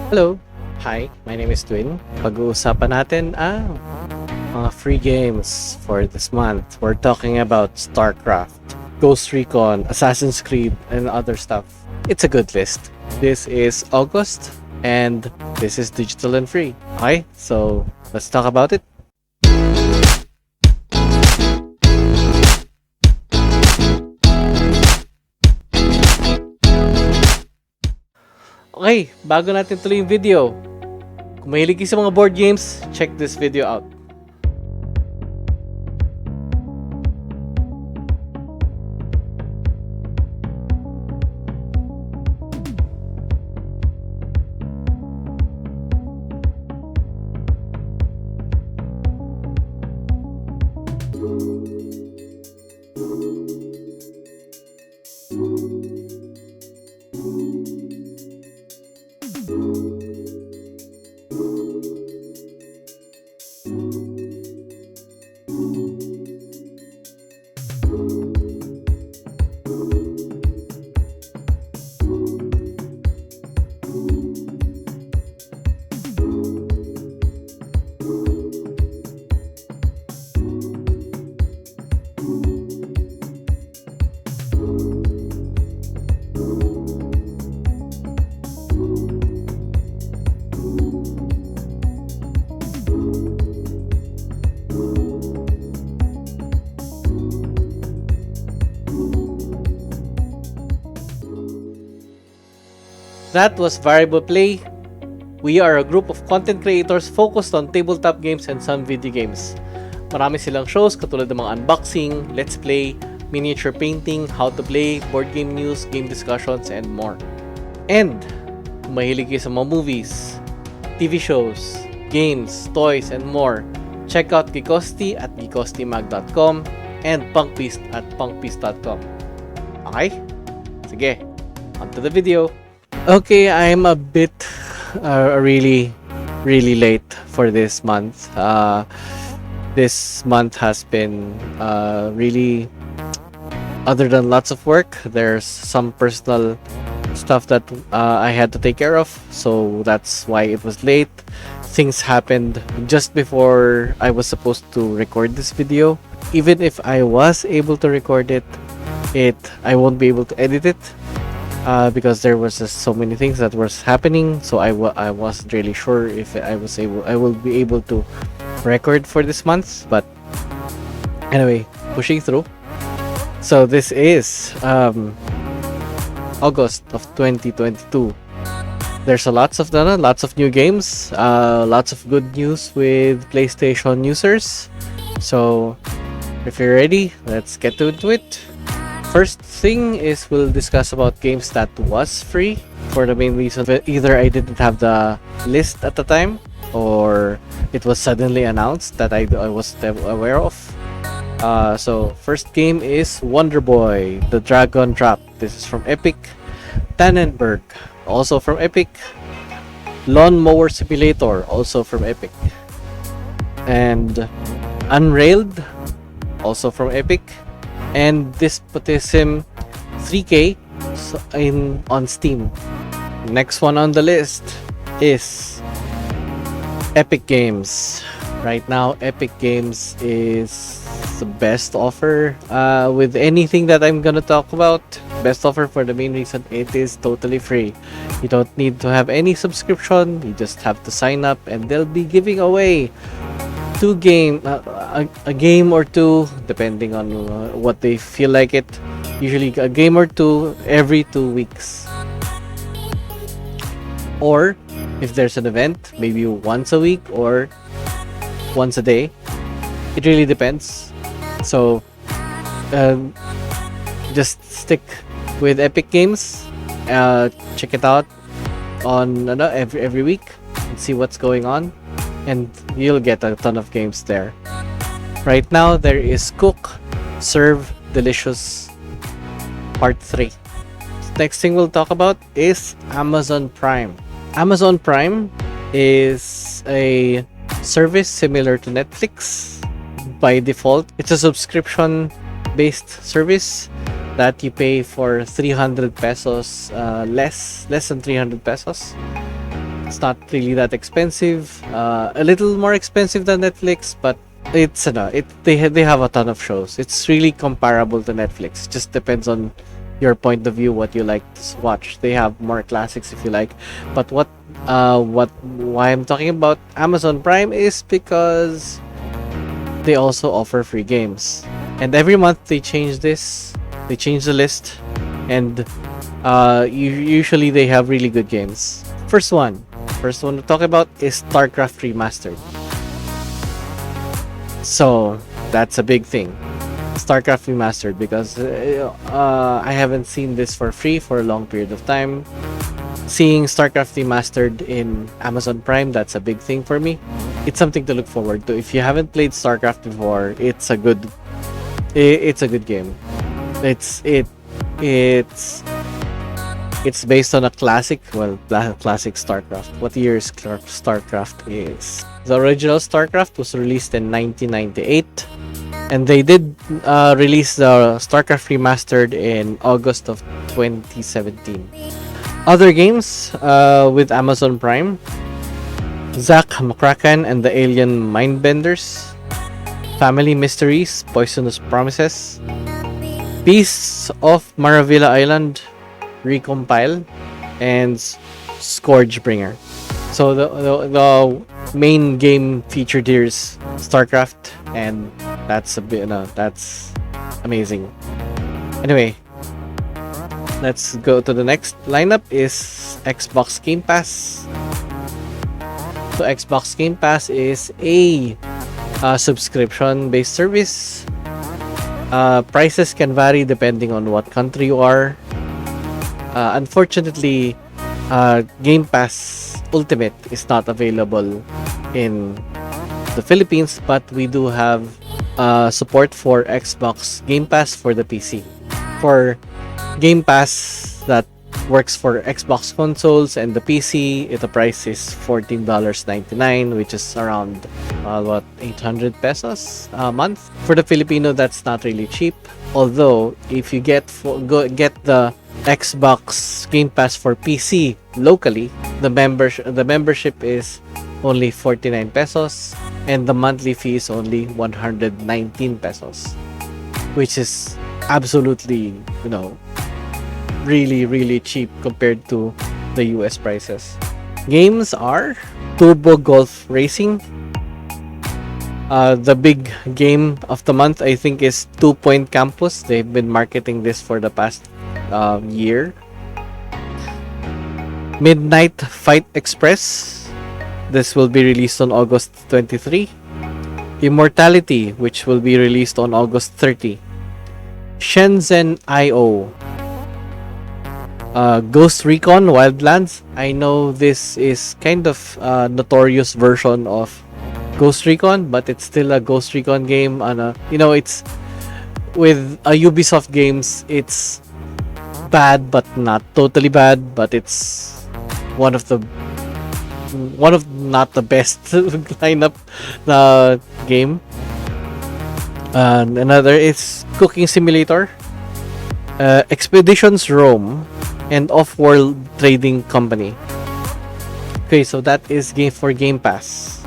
Hello! Hi, my name is Twin. Pag-uusapan natin ang mga free games for this month. We're talking about StarCraft, Ghost Recon, Assassin's Creed, and other stuff. It's a good list. This is August, and this is digital and free. Okay, so let's talk about it. Okay, bago natin tuloy yung video, kung mahilig kayo sa mga board games, check this video out. That was Variable Play. We are a group of content creators focused on tabletop games and some video games. Marami silang shows katulad ng mga unboxing, let's play, miniature painting, how to play, board game news, game discussions, and more. And kung mahilig kayo sa mga movies, TV shows, games, toys, and more, check out Geekosti at geekostimag.com and punkbeast at punkbeast.com. Okay? Sige, onto the video. Okay, I'm a bit really late for this month. This month has been really, other than lots of work, there's some personal stuff that I had to take care of, so that's why it was late. Things happened just before I was supposed to record this video. Even if I was able to record it, I won't be able to edit it. Because there was just so many things that was happening, so I wasn't really sure if I will be able to record for this month. But anyway, pushing through. So this is August of 2022. There's lots of new games, lots of good news with PlayStation users. So if you're ready, let's get into it. First thing is we'll discuss about games that was free for the main reason that either I didn't have the list at the time or it was suddenly announced that I wasn't aware of. So first game is Wonder Boy, The Dragon Trap. This is from Epic. Tannenberg, also from Epic. Lawn Mower Simulator, also from Epic. And Unrailed, also from Epic. And Despotism 3K on Steam. Next one on the list is EpicGames. Right now, EpicGames is the best offer with anything that I'm gonna talk about. Best offer for the main reason it is totally free. You don't need to have any subscription. You just have to sign up, and they'll be giving away a game or two, depending on what they feel like it. Usually a game or two every 2 weeks, or if there's an event, maybe once a week or once a day. It really depends. So just stick with Epic Games. Check it out on every week and see what's going on, and you'll get a ton of games there. Right now, there is Cook, Serve, Delicious Part 3. Next thing we'll talk about is Amazon Prime. Amazon Prime is a service similar to Netflix. By default, it's a subscription-based service that you pay for 300 pesos, less than 300 pesos. It's not really that expensive. A little more expensive than Netflix, but they have a ton of shows. It's really comparable to Netflix. Just depends on your point of view, what you like to watch. They have more classics if you like. But why I'm talking about Amazon Prime is because they also offer free games. And every month they change this. They change the list, and usually they have really good games. First one to talk about is StarCraft Remastered. So that's a big thing, StarCraft Remastered, because I haven't seen this for free for a long period of time. Seeing StarCraft Remastered in Amazon Prime, that's a big thing for me. It's something to look forward to. If you haven't played StarCraft before, it's a good game. It's based on a classic StarCraft. What year is StarCraft is? The original StarCraft was released in 1998, and they did release the StarCraft Remastered in August of 2017. Other games with Amazon Prime: Zack McCracken and the Alien Mindbenders, Family Mysteries: Poisonous Promises, Beasts of Maravilla Island Recompile, and Scourgebringer. So the main game featured here is StarCraft, and that's that's amazing. Anyway, let's go to the next lineup is Xbox Game Pass. So Xbox Game Pass is a subscription-based service. Prices can vary depending on what country you are. Unfortunately, Game Pass Ultimate is not available in the Philippines, but we do have support for Xbox Game Pass for the PC. For Game Pass that works for Xbox consoles and the PC, the price is $14.99, which is around 800 pesos a month. For the Filipino, that's not really cheap. Although if you get the Xbox Game Pass for PC locally, the membership is only 49 pesos, and the monthly fee is only 119 pesos, which is absolutely, really cheap compared to the US prices. Games are Turbo Golf Racing. The big game of the month, I think, is 2 Point Campus. They've been marketing this for the past year. Midnight Fight Express. This will be released on August 23. Immortality, which will be released on August 30. Shenzhen IO. Ghost Recon Wildlands. I know this is kind of a notorious version of Ghost Recon, but it's still a Ghost Recon game. It's with Ubisoft games. It's bad, but not totally bad. But it's one of not the best lineup game. Another is Cooking Simulator, Expeditions Rome, and Off-World Trading Company. Okay, so that is for Game Pass.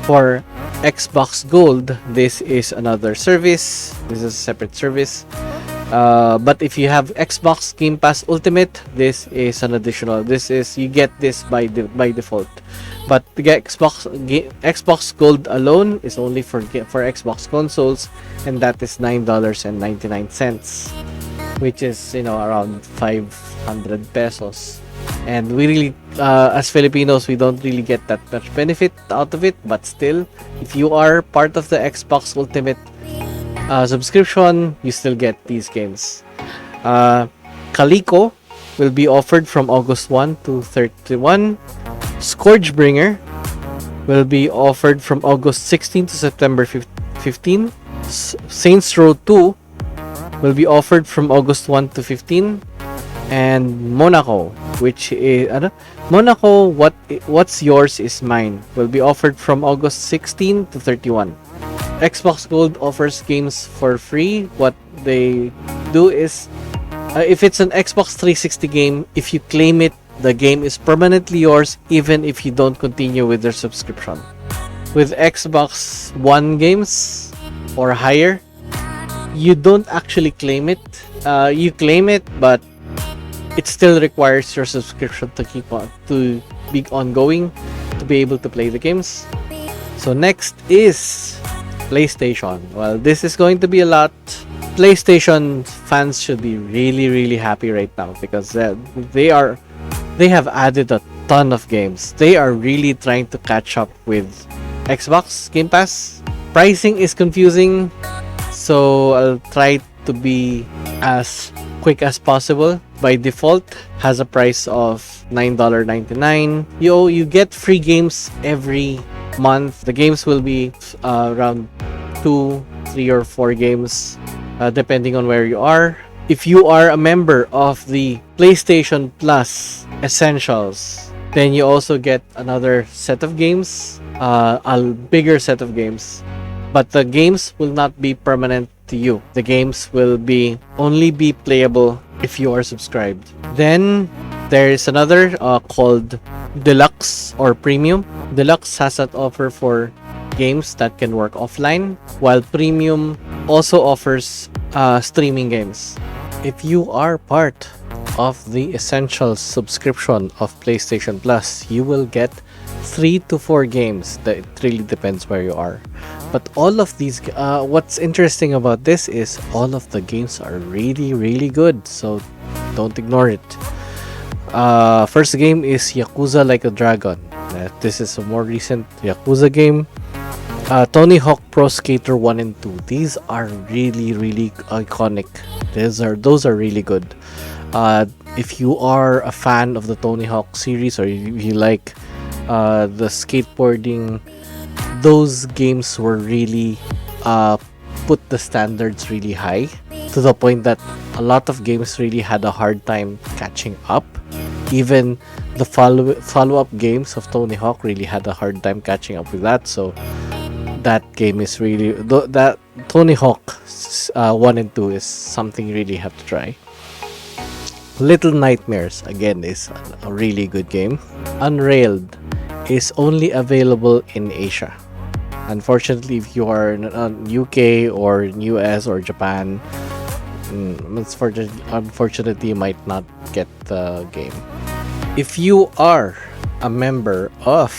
For Xbox Gold, this is another service. This is a separate service. But if you have Xbox Game Pass Ultimate, this is an additional. You get this by default. But the Xbox Gold alone is only for Xbox consoles, and that is $9.99, which is around 500 pesos. And we really, as Filipinos, we don't really get that much benefit out of it. But still, if you are part of the Xbox Ultimate subscription, you still get these games. Calico will be offered from August 1 to 31. Scourgebringer will be offered from August 16 to September 15. Saints Row 2 will be offered from August 1 to 15. And Monaco, which is Monaco, what's yours is mine, will be offered from August 16 to 31. Xbox Gold offers games for free. What they do is, if it's an Xbox 360 game, if you claim it the game is permanently yours even if you don't continue with their subscription. With Xbox One games or higher, you don't actually claim it. You claim it, but it still requires your subscription to keep on to be ongoing to be able to play the games. So next is PlayStation. Well, this is going to be a lot. PlayStation fans should be really happy right now because they have added a ton of games. They are really trying to catch up with Xbox Game Pass. Pricing is confusing, so I'll try to be as quick as possible. By default, has a price of $9.99. You get free games every month. The games will be around 2, 3, or 4 games, depending on where you are. If you are a member of the PlayStation Plus Essentials, then you also get another set of games, a bigger set of games. But the games will not be permanent to you. The games will only be playable if you are subscribed. Then there is another called Deluxe or Premium. Deluxe has an offer for games that can work offline, while Premium also offers streaming games. If you are part of the Essentials subscription of PlayStation Plus, you will get 3 to 4 games. It really depends where you are. But all of these, what's interesting about this is all of the games are really good, so don't ignore it. First game is Yakuza Like a Dragon. This is a more recent Yakuza game. Tony Hawk Pro Skater 1 and 2. These are really iconic. Those are really good. If you are a fan of the Tony Hawk series, or you like the skateboarding, those games were really put the standards really high, to the point that a lot of games really had a hard time catching up. Even the follow-up games of Tony Hawk really had a hard time catching up with that. So that game is really, that Tony Hawk 1 and 2 is something you really have to try. Little Nightmares, again, is a really good game. Unrailed is only available in Asia. Unfortunately, if you are in UK or US or Japan, unfortunately you might not get the game. If you are a member of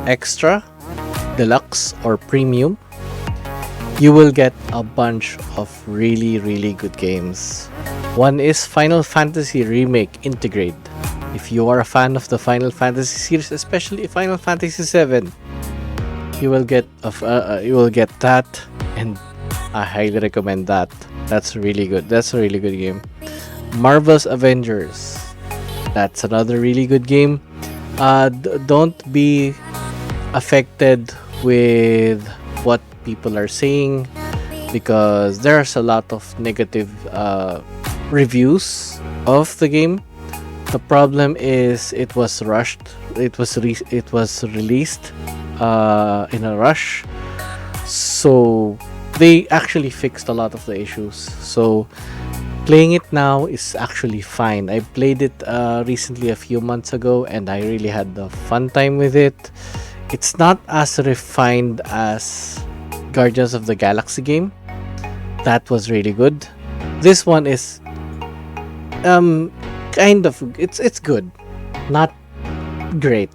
Extra, Deluxe, or Premium, you will get a bunch of really good games. One is Final Fantasy Remake Integrate. If you are a fan of the Final Fantasy series, especially Final Fantasy VII, you will get that, and I highly recommend that. That's really good. That's a really good game. Marvel's Avengers. That's another really good game. Don't be affected with what people are saying, because there's a lot of negative reviews of the game. The problem is it was rushed. It was released in a rush, so they actually fixed a lot of the issues. So playing it now is actually fine. I played it recently a few months ago, and I really had a fun time with it. It's not as refined as Guardians of the Galaxy game. That was really good. This one is kind of, it's good, not great.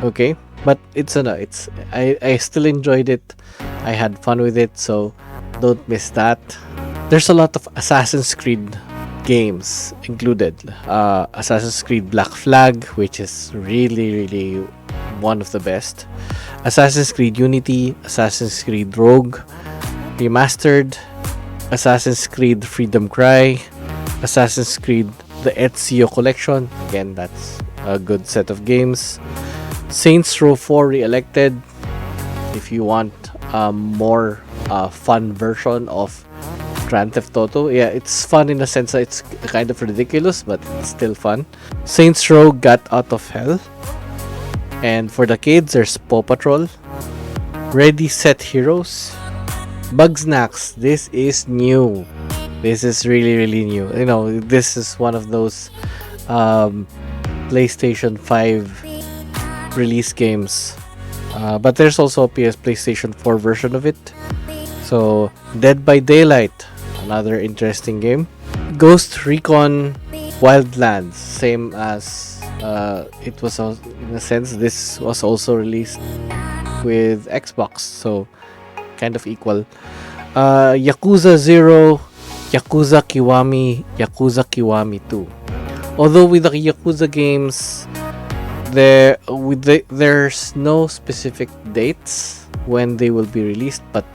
Okay, but I still enjoyed it. I had fun with it, so don't miss that. There's a lot of Assassin's Creed games included. Assassin's Creed Black Flag, which is really one of the best. Assassin's Creed Unity, Assassin's Creed Rogue Remastered, Assassin's Creed Freedom Cry, Assassin's Creed the Ezio Collection. Again, that's a good set of games. Saints Row 4 Re-Elected. If you want a more fun version of Grand Theft Auto. Yeah, it's fun in the sense that it's kind of ridiculous, but it's still fun. Saints Row Got Out of Hell. And for the kids, there's Paw Patrol. Ready Set Heroes. Bugsnax. This is new. This is really new. You know, this is one of those PlayStation 5 release games. But there's also a PlayStation 4 version of it. So, Dead by Daylight, another interesting game. Ghost Recon Wildlands, same as it was in a sense. This was also released with Xbox, so kind of equal. Yakuza 0, Yakuza Kiwami 2. Although with the Yakuza games, there's no specific dates when they will be released, but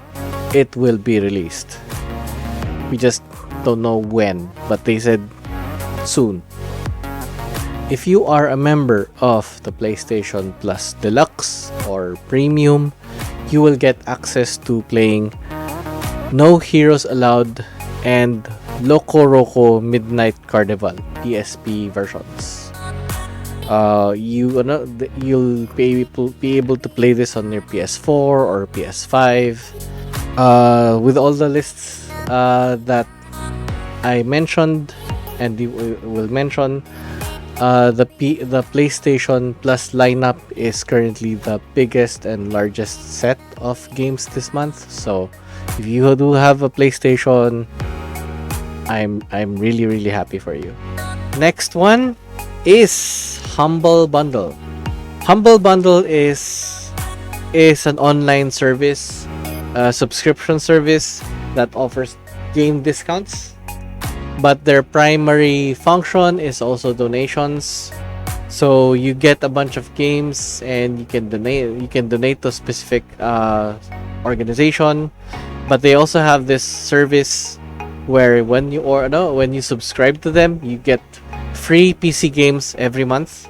it will be released. We just don't know when, but they said soon. If you are a member of the PlayStation Plus Deluxe or Premium, you will get access to playing No Heroes Allowed and Loco Roco Midnight Carnival PSP versions. You'll be able to play this on your PS4 or PS5. With all the lists that I mentioned and you will mention, the PlayStation Plus lineup is currently the biggest and largest set of games this month. So if you do have a PlayStation, I'm really happy for you. Next one is Humble Bundle. Humble Bundle is an online service, subscription service that offers game discounts, but their primary function is also donations. So you get a bunch of games and you can donate to specific organization, but they also have this service where when you subscribe to them, you get free PC games every month.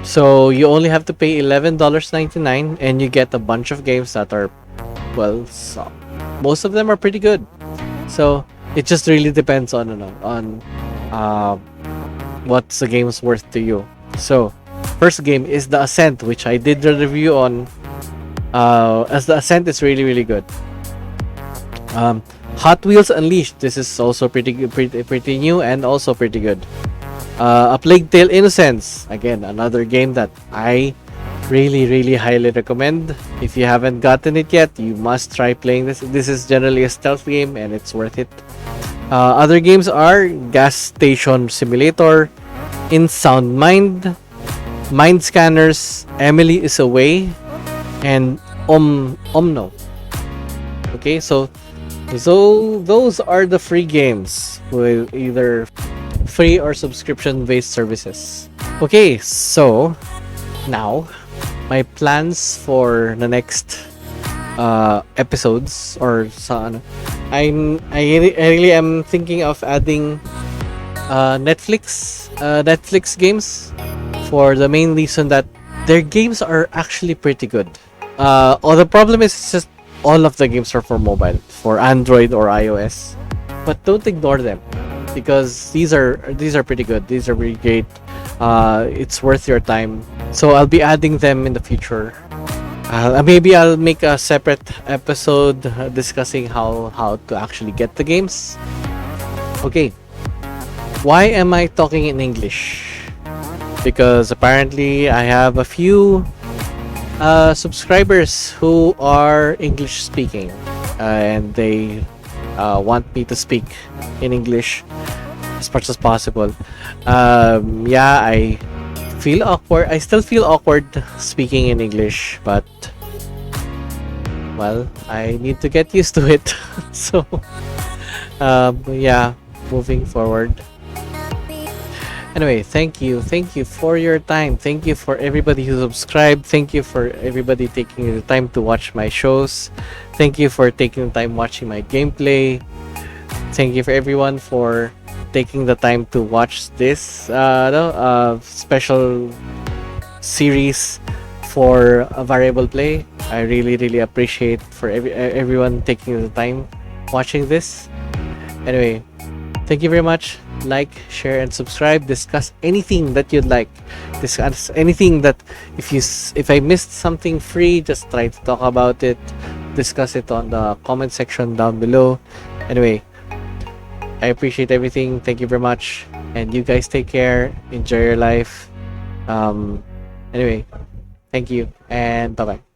So you only have to pay $11.99 and you get a bunch of games that are, well, most of them are pretty good. So it just really depends on what's the game's worth to you. So first game is the Ascent, which I did the review on. As the Ascent is really good. Hot Wheels Unleashed. This is also pretty new and also pretty good. A Plague Tale Innocence. Again, another game that I really highly recommend. If you haven't gotten it yet, you must try playing this. This is generally a stealth game and it's worth it. Other games are Gas Station Simulator, In Sound Mind, Mind Scanners, Emily is Away, and Omno. Okay, so those are the free games with either free or subscription-based services. Okay, so now my plans for the next episodes or I really am thinking of adding Netflix games, for the main reason that their games are actually pretty good. The problem is just all of the games are for mobile, for Android or iOS, but don't ignore them because these are pretty good. These are really great. It's worth your time. So I'll be adding them in the future. Maybe I'll make a separate episode discussing how to actually get the games. Okay, why am I talking in English? Because apparently I have a few subscribers who are English speaking, and they want me to speak in English as much as possible. I feel awkward. I still feel awkward speaking in English, but well, I need to get used to it. So moving forward. Anyway, thank you for your time. Thank you for everybody who subscribed. Thank you for everybody taking the time to watch my shows. Thank you for taking the time watching my gameplay. Thank you for everyone for taking the time to watch this special series for a variable play. I really appreciate for everyone taking the time watching this. Anyway, thank you very much. Like, share, and subscribe. Discuss anything that you'd like. Discuss anything that if I missed something free, just try to talk about it. Discuss it on the comment section down below. Anyway, I appreciate everything. Thank you very much. And you guys take care. Enjoy your life. Anyway, thank you and bye-bye.